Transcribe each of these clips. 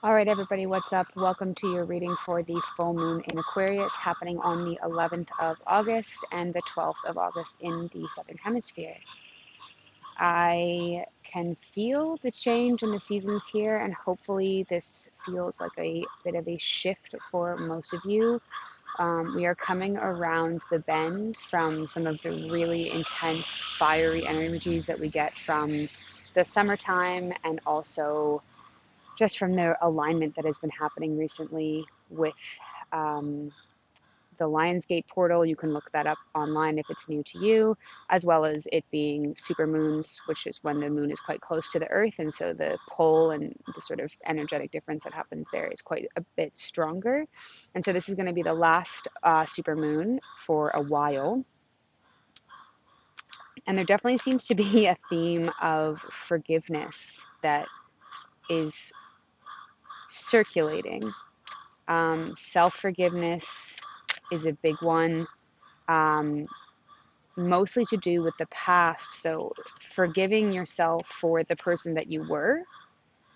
All right, everybody, what's up? Welcome to your reading for the full moon in Aquarius happening on the 11th of August and the 12th of August in the Southern Hemisphere. I can feel the change in the seasons here, and hopefully, this feels like a bit of a shift for most of you. We are coming around the bend from some of the really intense, fiery energies that we get from the summertime and also just from the alignment that has been happening recently with um, the Lionsgate portal. You can look that up online if it's new to you, as well as it being supermoons, which is when the moon is quite close to the earth. And so the pull and the sort of energetic difference that happens there is quite a bit stronger. And so this is going to be the last supermoon for a while. And there definitely seems to be a theme of forgiveness that is circulating. Self-forgiveness is a big one, um, mostly to do with the past. So forgiving yourself for the person that you were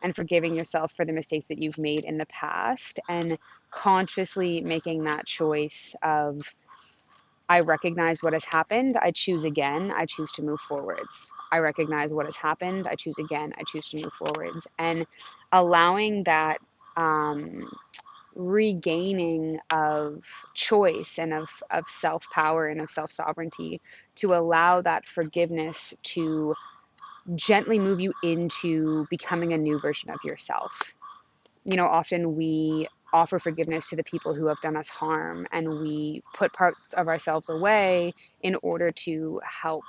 and forgiving yourself for the mistakes that you've made in the past and consciously making that choice of, I recognize what has happened. I choose again. I choose to move forwards. I recognize what has happened. I choose again. I choose to move forwards. And allowing that regaining of choice and of self-power and of self-sovereignty to allow that forgiveness to gently move you into becoming a new version of yourself. Often we offer forgiveness to the people who have done us harm, and we put parts of ourselves away in order to help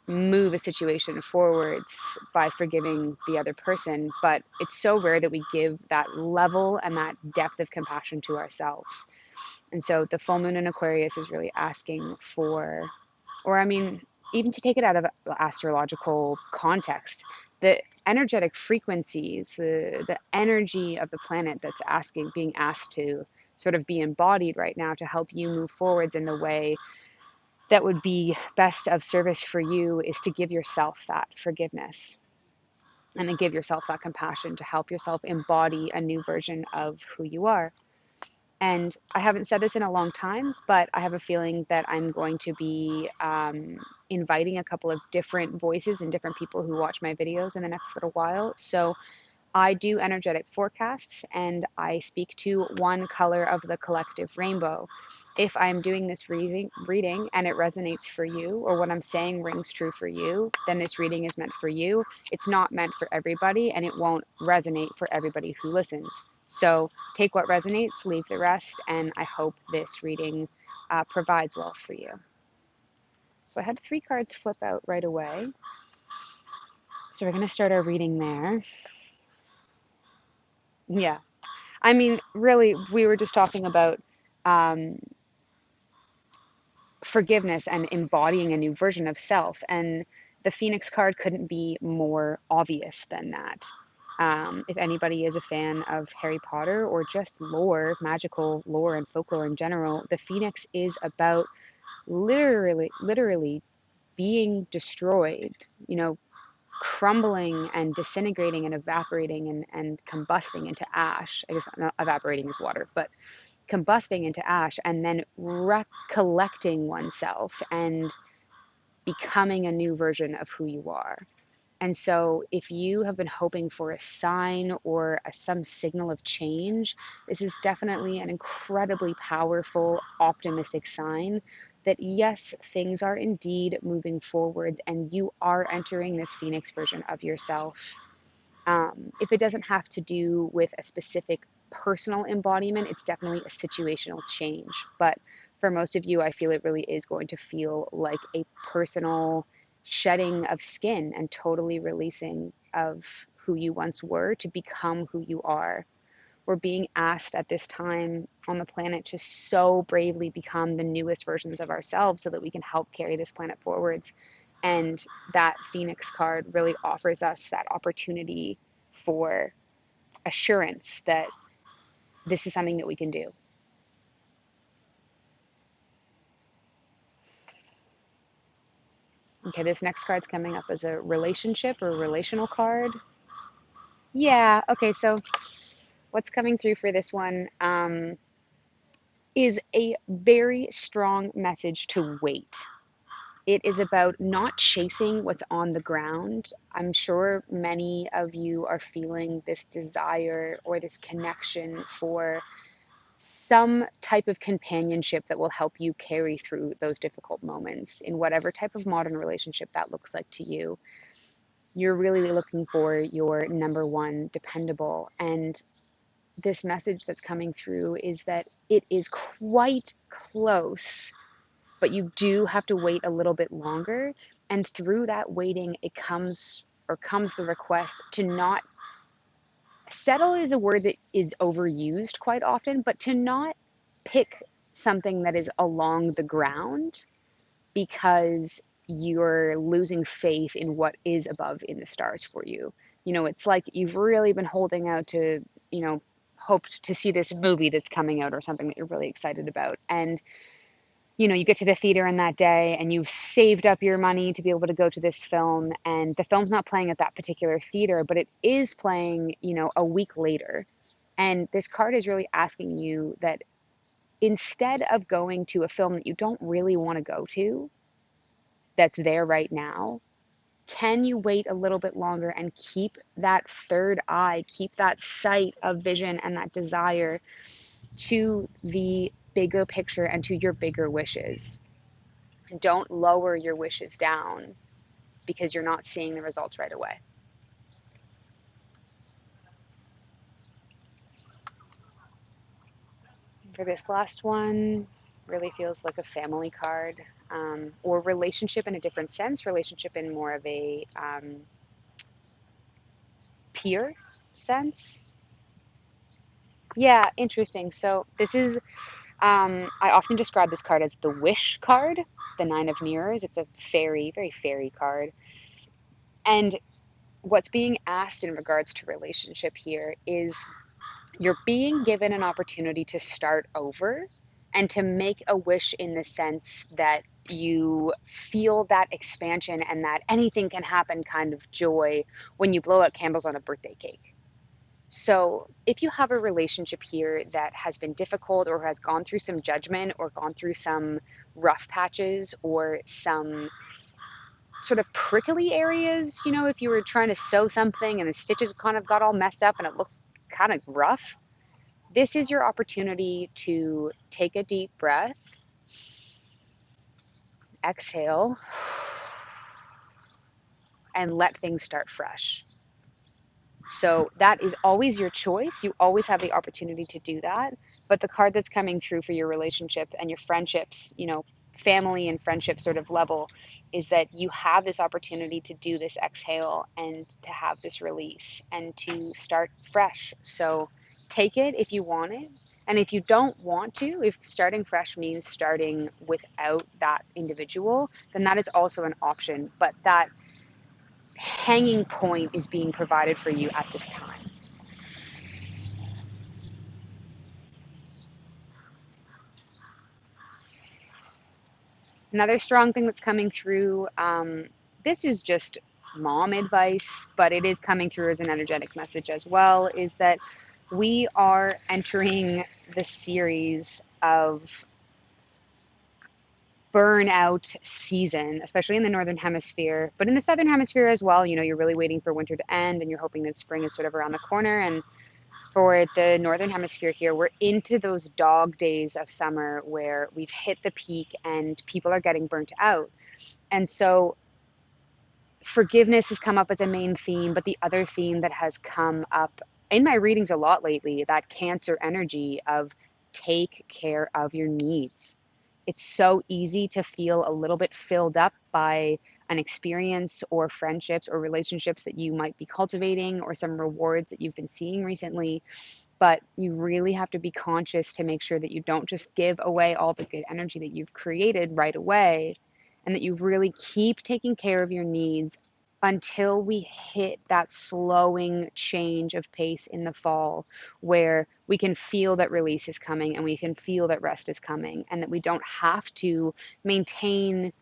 move a situation forwards by forgiving the other person. But it's so rare that we give that level and that depth of compassion to ourselves. And so the full moon in Aquarius is really asking for, or I mean, even to take it out of astrological context, the energetic frequencies, the energy of the planet that's being asked to sort of be embodied right now to help you move forwards in the way that would be best of service for you is to give yourself that forgiveness and then give yourself that compassion to help yourself embody a new version of who you are. And I haven't said this in a long time, but I have a feeling that I'm going to be inviting a couple of different voices and different people who watch my videos in the next little while. So I do energetic forecasts and I speak to one color of the collective rainbow. If I'm doing this reading and it resonates for you, or what I'm saying rings true for you, then this reading is meant for you. It's not meant for everybody, and it won't resonate for everybody who listens. So take what resonates, leave the rest, and I hope this reading provides well for you. So I had 3 cards flip out right away. So we're going to start our reading there. Yeah. I mean, really, we were just talking about um, forgiveness and embodying a new version of self. And the Phoenix card couldn't be more obvious than that. If anybody is a fan of Harry Potter or just lore, magical lore and folklore in general, the Phoenix is about literally being destroyed, crumbling and disintegrating and evaporating and combusting into ash. I guess not, evaporating is water, but combusting into ash and then recollecting oneself and becoming a new version of who you are. And so if you have been hoping for a sign or some signal of change, this is definitely an incredibly powerful, optimistic sign that yes, things are indeed moving forwards and you are entering this Phoenix version of yourself. If it doesn't have to do with a specific personal embodiment, it's definitely a situational change. But for most of you, I feel it really is going to feel like a personal shedding of skin and totally releasing of who you once were to become who you are. We're being asked at this time on the planet to so bravely become the newest versions of ourselves so that we can help carry this planet forwards. And that Phoenix card really offers us that opportunity for assurance that this is something that we can do. Okay, this next card's coming up as a relationship or relational card. Yeah, okay, so what's coming through for this one is a very strong message to wait. It is about not chasing what's on the ground. I'm sure many of you are feeling this desire or this connection for some type of companionship that will help you carry through those difficult moments in whatever type of modern relationship that looks like to you. You're really looking for your number one dependable. And this message that's coming through is that it is quite close, but you do have to wait a little bit longer. And through that waiting, comes the request to not settle is a word that is overused quite often, but to not pick something that is along the ground because you're losing faith in what is above in the stars for you. It's like you've really been holding out to, hoped to see this movie that's coming out or something that you're really excited about. And you get to the theater in that day and you've saved up your money to be able to go to this film, and the film's not playing at that particular theater, but it is playing, a week later. And this card is really asking you that instead of going to a film that you don't really want to go to, that's there right now, can you wait a little bit longer and keep that third eye, keep that sight of vision and that desire to the bigger picture and to your bigger wishes? Don't lower your wishes down because you're not seeing the results right away. For this last one, really feels like a family card, or relationship in a different sense, relationship in more of a peer sense. Yeah, interesting. So this is, I often describe this card as the wish card, the Nine of Mirrors. It's a fairy, very fairy card. And what's being asked in regards to relationship here is you're being given an opportunity to start over and to make a wish in the sense that you feel that expansion and that anything can happen kind of joy when you blow out candles on a birthday cake. So if you have a relationship here that has been difficult or has gone through some judgment or gone through some rough patches or some sort of prickly areas, if you were trying to sew something and the stitches kind of got all messed up and it looks kind of rough, this is your opportunity to take a deep breath, exhale, and let things start fresh. So that is always your choice. You always have the opportunity to do that. But the card that's coming through for your relationship and your friendships, family and friendship sort of level, is that you have this opportunity to do this exhale and to have this release and to start fresh. So take it if you want it. And if you don't want to, if starting fresh means starting without that individual, then that is also an option. But that hanging point is being provided for you at this time. Another strong thing that's coming through, this is just mom advice, but it is coming through as an energetic message as well, is that we are entering the series of burnout season, especially in the northern hemisphere, but in the southern hemisphere as well. You're really waiting for winter to end and you're hoping that spring is sort of around the corner. And for the northern hemisphere here, we're into those dog days of summer where we've hit the peak and people are getting burnt out. And so forgiveness has come up as a main theme, but the other theme that has come up in my readings a lot lately, that Cancer energy of take care of your needs. It's so easy to feel a little bit filled up by an experience or friendships or relationships that you might be cultivating or some rewards that you've been seeing recently. But you really have to be conscious to make sure that you don't just give away all the good energy that you've created right away, and that you really keep taking care of your needs until we hit that slowing change of pace in the fall, where we can feel that release is coming and we can feel that rest is coming, and that we don't have to maintain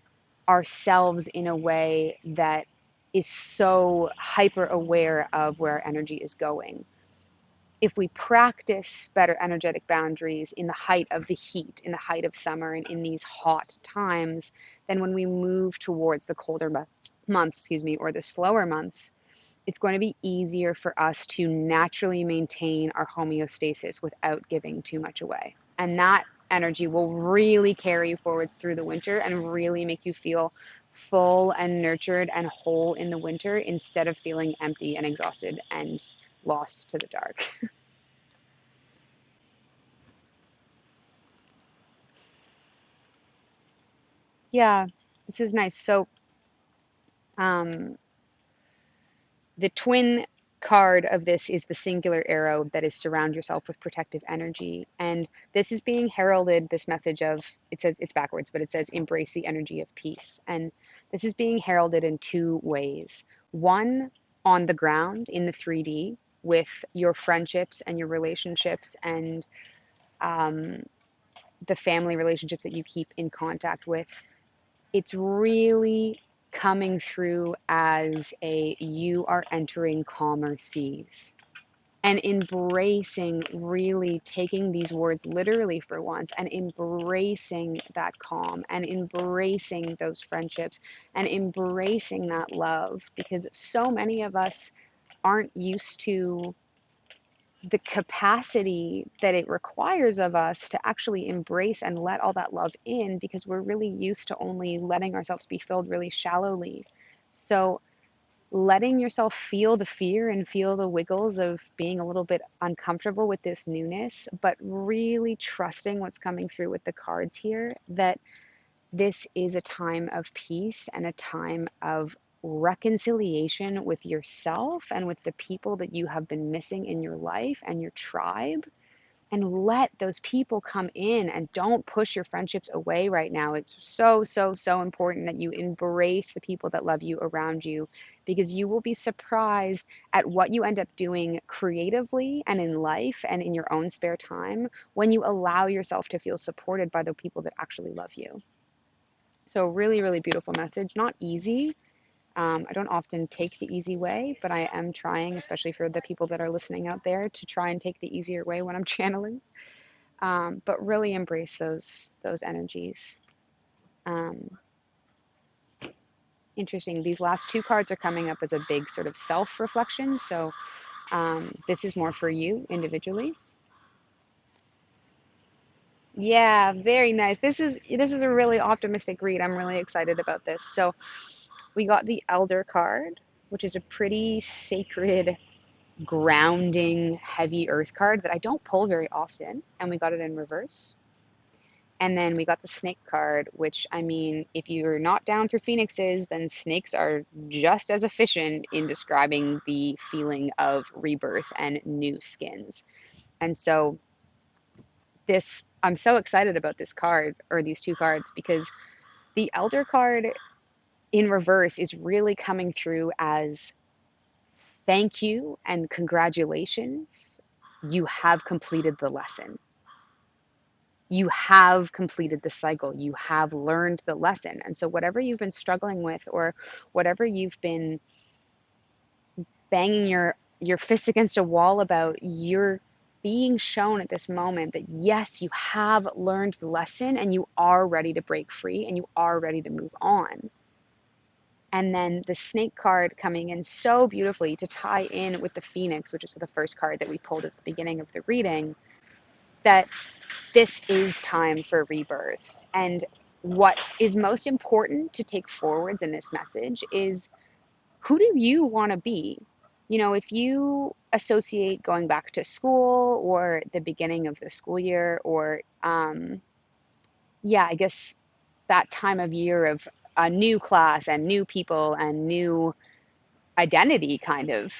ourselves in a way that is so hyper aware of where our energy is going. if we practice better energetic boundaries in the height of the heat, in the height of summer, and in these hot times, then when we move towards the colder months, or the slower months, it's going to be easier for us to naturally maintain our homeostasis without giving too much away. And that energy will really carry you forward through the winter and really make you feel full and nurtured and whole in the winter instead of feeling empty and exhausted and lost to the dark. Yeah, this is nice. So, um, the twin card of this is the singular arrow that is surround yourself with protective energy. And this is being heralded, this message of, it says, it's backwards, but it says embrace the energy of peace. And this is being heralded in two ways. One, on the ground in the 3D with your friendships and your relationships and um, the family relationships that you keep in contact with. It's really coming through as a you are entering calmer seas and embracing, really taking these words literally for once and embracing that calm and embracing those friendships and embracing that love, because so many of us aren't used to the capacity that it requires of us to actually embrace and let all that love in, because we're really used to only letting ourselves be filled really shallowly. So letting yourself feel the fear and feel the wiggles of being a little bit uncomfortable with this newness, but really trusting what's coming through with the cards here, that this is a time of peace and a time of reconciliation with yourself and with the people that you have been missing in your life and your tribe. And let those people come in and don't push your friendships away right now. It's so, so, so important that you embrace the people that love you around you, because you will be surprised at what you end up doing creatively and in life and in your own spare time when you allow yourself to feel supported by the people that actually love you. So really, really beautiful message. Not easy. I don't often take the easy way, but I am trying, especially for the people that are listening out there, to try and take the easier way when I'm channeling. But really embrace those energies. Um, Interesting. These last two cards are coming up as a big sort of self-reflection. So this is more for you individually. Yeah, very nice. This is a really optimistic read. I'm really excited about this. So we got the Elder card, which is a pretty sacred, grounding, heavy earth card that I don't pull very often, and we got it in reverse. And then we got the snake card, which, I mean, if you're not down for phoenixes, then snakes are just as efficient in describing the feeling of rebirth and new skins. And so I'm so excited about this card, or these two cards, because the Elder card in reverse is really coming through as thank you and congratulations. You have completed the lesson. You have completed the cycle. You have learned the lesson. And so, whatever you've been struggling with, or whatever you've been banging your fist against a wall about, you're being shown at this moment that yes, you have learned the lesson and you are ready to break free and you are ready to move on. And then the snake card coming in so beautifully to tie in with the phoenix, which is the first card that we pulled at the beginning of the reading, that this is time for rebirth. And what is most important to take forwards in this message is, who do you want to be? You know, if you associate going back to school or the beginning of the school year, or, yeah, I guess that time of year of a new class and new people and new identity, kind of,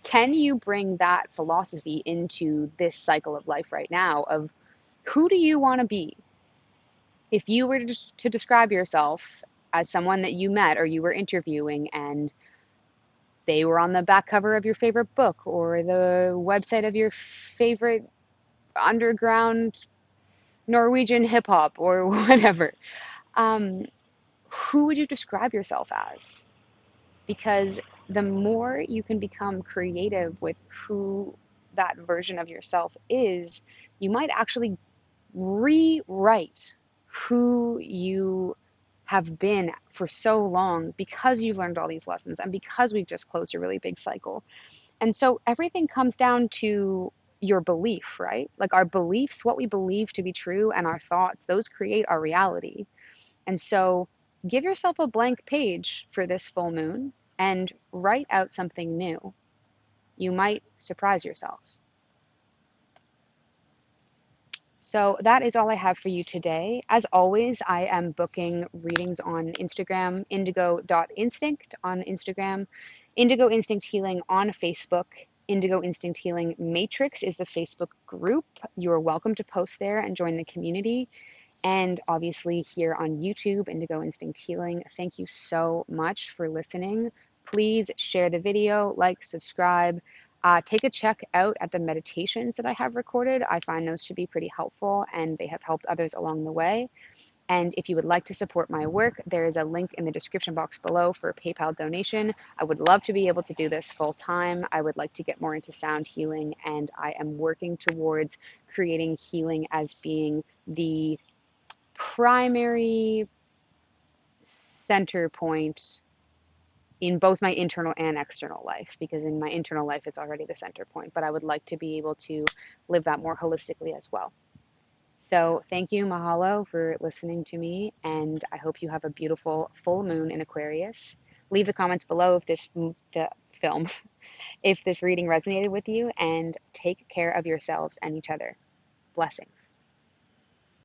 can you bring that philosophy into this cycle of life right now of who do you want to be? If you were to describe yourself as someone that you met or you were interviewing and they were on the back cover of your favorite book or the website of your favorite underground Norwegian hip hop or whatever, um, who would you describe yourself as? Because the more you can become creative with who that version of yourself is, you might actually rewrite who you have been for so long because you've learned all these lessons and because we've just closed a really big cycle. And so everything comes down to your belief, right? Like our beliefs, what we believe to be true, and our thoughts, those create our reality. And so give yourself a blank page for this full moon and write out something new. You might surprise yourself. So that is all I have for you today. As always, I am booking readings on Instagram, indigo.instinct on Instagram, Indigo Instinct Healing on Facebook. Indigo Instinct Healing Matrix is the Facebook group. You are welcome to post there and join the community. And obviously here on YouTube, Indigo Instinct Healing. Thank you so much for listening. Please share the video, like, subscribe. Take a check out at the meditations that I have recorded. I find those to be pretty helpful and they have helped others along the way. And if you would like to support my work, there is a link in the description box below for a PayPal donation. I would love to be able to do this full time. I would like to get more into sound healing, and I am working towards creating healing as being the primary center point in both my internal and external life, because in my internal life it's already the center point, but I would like to be able to live that more holistically as well. So thank you, mahalo, for listening to me, and I hope you have a beautiful full moon in Aquarius. Leave the comments below if the film, if this reading resonated with you, and take care of yourselves and each other. Blessings.